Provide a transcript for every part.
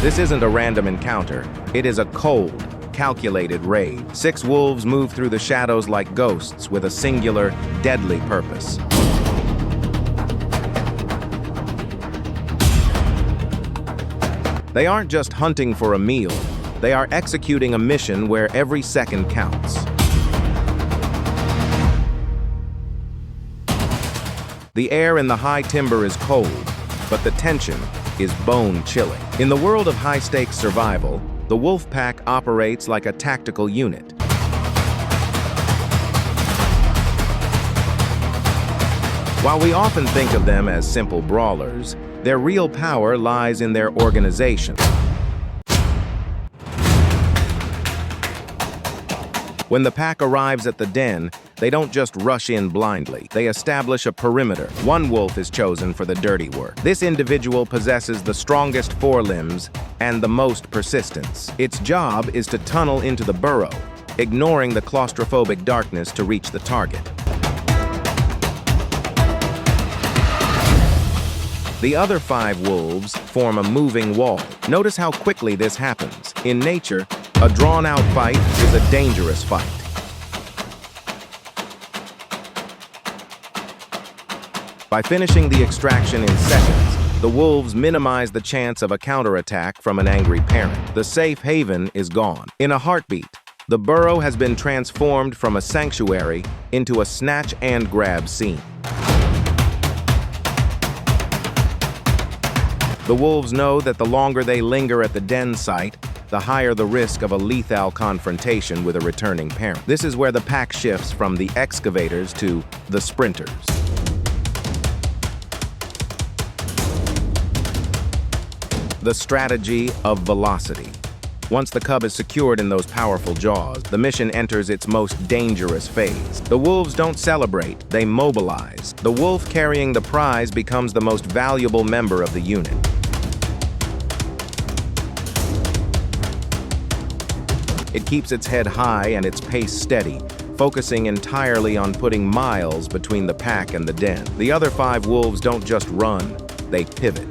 This isn't a random encounter. It is a cold, calculated raid. 6 wolves move through the shadows like ghosts with a singular, deadly purpose. They aren't just hunting for a meal. They are executing a mission where every second counts. The air in the high timber is cold, but the tension is bone-chilling. In the world of high-stakes survival, the wolf pack operates like a tactical unit. While we often think of them as simple brawlers, their real power lies in their organization. When the pack arrives at the den, they don't just rush in blindly. They establish a perimeter. One wolf is chosen for the dirty work. This individual possesses the strongest forelimbs and the most persistence. Its job is to tunnel into the burrow, ignoring the claustrophobic darkness to reach the target. The other 5 wolves form a moving wall. Notice how quickly this happens. In nature, a drawn-out fight is a dangerous fight. By finishing the extraction in seconds, the wolves minimize the chance of a counterattack from an angry parent. The safe haven is gone. In a heartbeat, the burrow has been transformed from a sanctuary into a snatch-and-grab scene. The wolves know that the longer they linger at the den site, the higher the risk of a lethal confrontation with a returning parent. This is where the pack shifts from the excavators to the sprinters. The strategy of velocity. Once the cub is secured in those powerful jaws, the mission enters its most dangerous phase. The wolves don't celebrate, they mobilize. The wolf carrying the prize becomes the most valuable member of the unit. It keeps its head high and its pace steady, focusing entirely on putting miles between the pack and the den. The other 5 wolves don't just run, they pivot.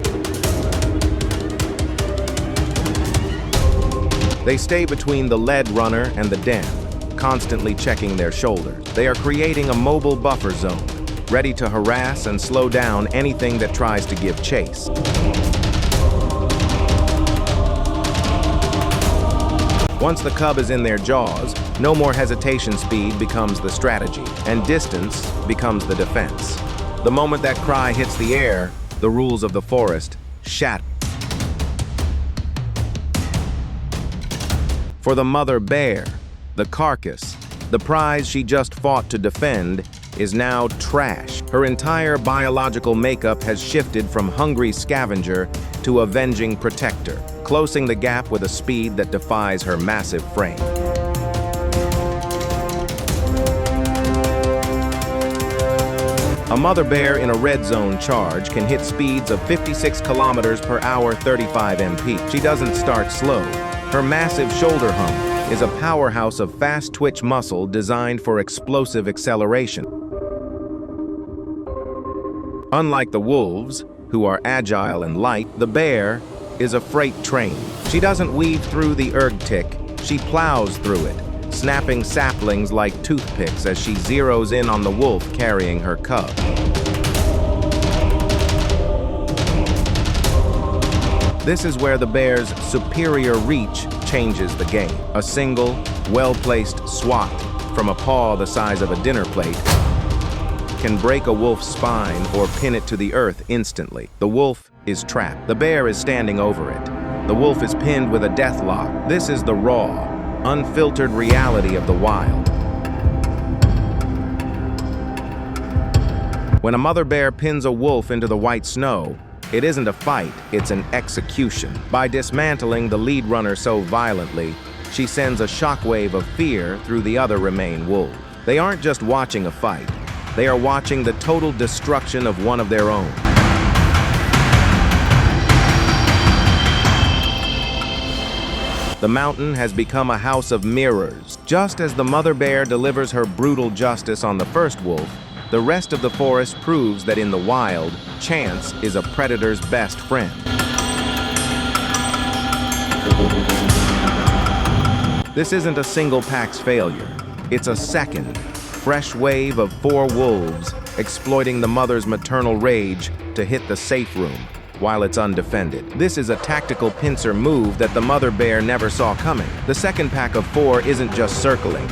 They stay between the lead runner and the den, constantly checking their shoulders. They are creating a mobile buffer zone, ready to harass and slow down anything that tries to give chase. Once the cub is in their jaws, no more hesitation. Speed becomes the strategy, and distance becomes the defense. The moment that cry hits the air, the rules of the forest shatter. For the mother bear, the carcass, the prize she just fought to defend, is now trash. Her entire biological makeup has shifted from hungry scavenger to avenging protector, closing the gap with a speed that defies her massive frame. A mother bear in a red zone charge can hit speeds of 56 kilometers per hour, 35 mph. She doesn't start slow. Her massive shoulder hump is a powerhouse of fast twitch muscle designed for explosive acceleration. Unlike the wolves, who are agile and light, the bear is a freight train. She doesn't weave through the erg tick, she plows through it, snapping saplings like toothpicks as she zeroes in on the wolf carrying her cub. This is where the bear's superior reach changes the game. A single, well-placed swat from a paw the size of a dinner plate can break a wolf's spine or pin it to the earth instantly. The wolf is trapped. The bear is standing over it. The wolf is pinned with a death lock. This is the raw, unfiltered reality of the wild. When a mother bear pins a wolf into the white snow, it isn't a fight, it's an execution. By dismantling the lead runner so violently, she sends a shockwave of fear through the other remaining wolves. They aren't just watching a fight, they are watching the total destruction of one of their own. The mountain has become a house of mirrors. Just as the mother bear delivers her brutal justice on the first wolf, the rest of the forest proves that in the wild, chance is a predator's best friend. This isn't a single pack's failure. It's a second, fresh wave of 4 wolves exploiting the mother's maternal rage to hit the safe room while it's undefended. This is a tactical pincer move that the mother bear never saw coming. The second pack of 4 isn't just circling,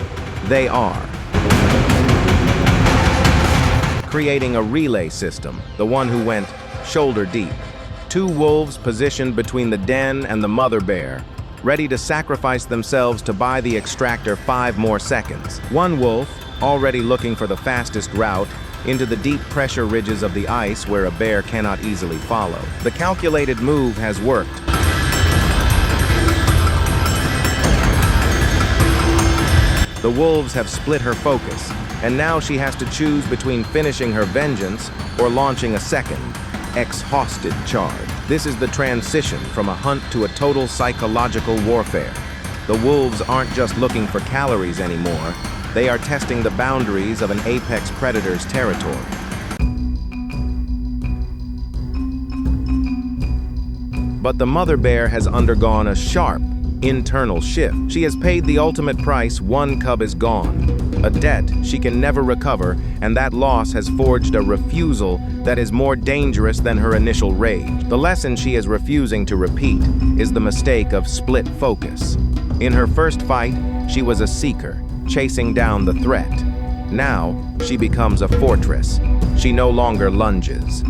they are creating a relay system, the one who went shoulder deep. 2 wolves positioned between the den and the mother bear, ready to sacrifice themselves to buy the extractor 5 more seconds. 1 wolf, already looking for the fastest route into the deep pressure ridges of the ice where a bear cannot easily follow. The calculated move has worked. The wolves have split her focus, and now she has to choose between finishing her vengeance or launching a second, exhausted charge. This is the transition from a hunt to a total psychological warfare. The wolves aren't just looking for calories anymore, they are testing the boundaries of an apex predator's territory. But the mother bear has undergone a sharp, internal shift. She has paid the ultimate price. 1 cub is gone. A debt she can never recover, and that loss has forged a refusal that is more dangerous than her initial rage. The lesson she is refusing to repeat is the mistake of split focus. In her first fight, she was a seeker, chasing down the threat. Now, she becomes a fortress. She no longer lunges.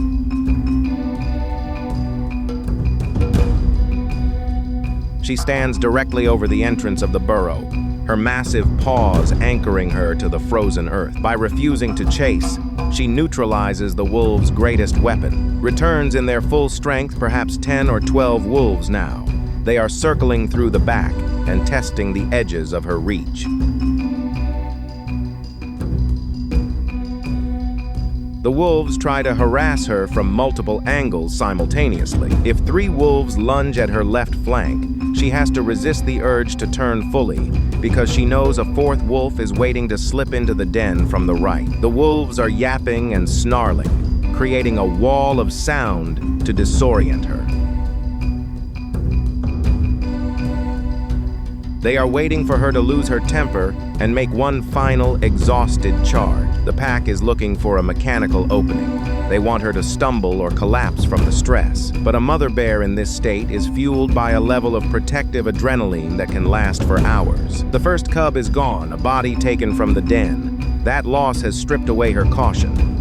She stands directly over the entrance of the burrow, her massive paws anchoring her to the frozen earth. By refusing to chase, she neutralizes the wolves' greatest weapon. Returns in their full strength, perhaps 10 or 12 wolves now. They are circling through the back and testing the edges of her reach. The wolves try to harass her from multiple angles simultaneously. If 3 wolves lunge at her left flank, she has to resist the urge to turn fully, because she knows a 4th wolf is waiting to slip into the den from the right. The wolves are yapping and snarling, creating a wall of sound to disorient her. They are waiting for her to lose her temper and make one final, exhausted charge. The pack is looking for a mechanical opening. They want her to stumble or collapse from the stress. But a mother bear in this state is fueled by a level of protective adrenaline that can last for hours. The first cub is gone, a body taken from the den. That loss has stripped away her caution.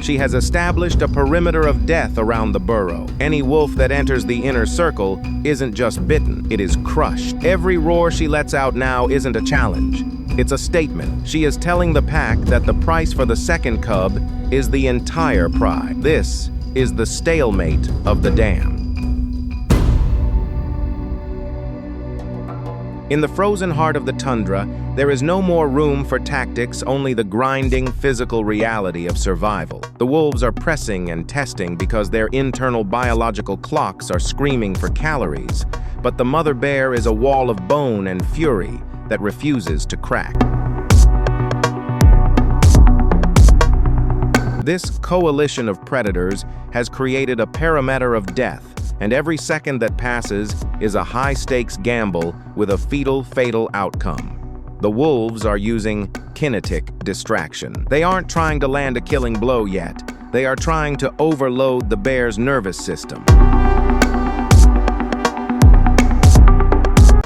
She has established a perimeter of death around the burrow. Any wolf that enters the inner circle isn't just bitten, it is crushed. Every roar she lets out now isn't a challenge. It's a statement. She is telling the pack that the price for the second cub is the entire pride. This is the stalemate of the dam. In the frozen heart of the tundra, there is no more room for tactics, only the grinding physical reality of survival. The wolves are pressing and testing because their internal biological clocks are screaming for calories, but the mother bear is a wall of bone and fury that refuses to crack. This coalition of predators has created a perimeter of death, and every second that passes is a high-stakes gamble with a fatal outcome. The wolves are using kinetic distraction. They aren't trying to land a killing blow yet. They are trying to overload the bear's nervous system.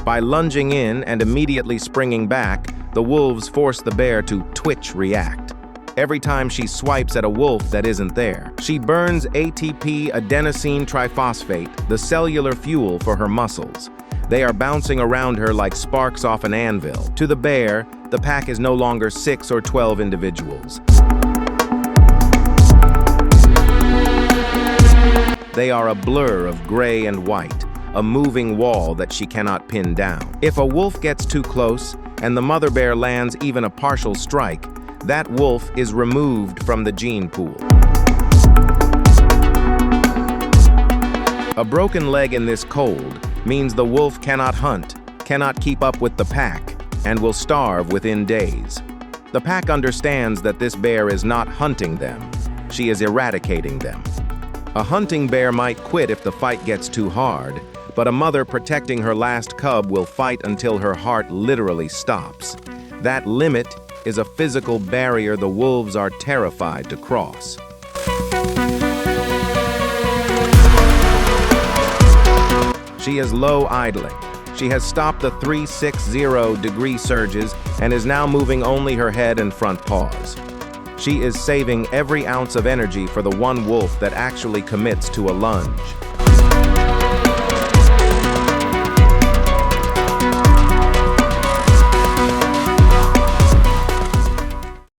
By lunging in and immediately springing back, the wolves force the bear to twitch react. Every time she swipes at a wolf that isn't there, she burns ATP adenosine triphosphate, the cellular fuel for her muscles. They are bouncing around her like sparks off an anvil. To the bear, the pack is no longer 6 or 12 individuals. They are a blur of gray and white, a moving wall that she cannot pin down. If a wolf gets too close and the mother bear lands even a partial strike, that wolf is removed from the gene pool. A broken leg in this cold means the wolf cannot hunt, cannot keep up with the pack, and will starve within days. The pack understands that this bear is not hunting them, she is eradicating them. A hunting bear might quit if the fight gets too hard, but a mother protecting her last cub will fight until her heart literally stops. That limit is a physical barrier the wolves are terrified to cross. She is low idling. She has stopped the 360-degree surges and is now moving only her head and front paws. She is saving every ounce of energy for the one wolf that actually commits to a lunge.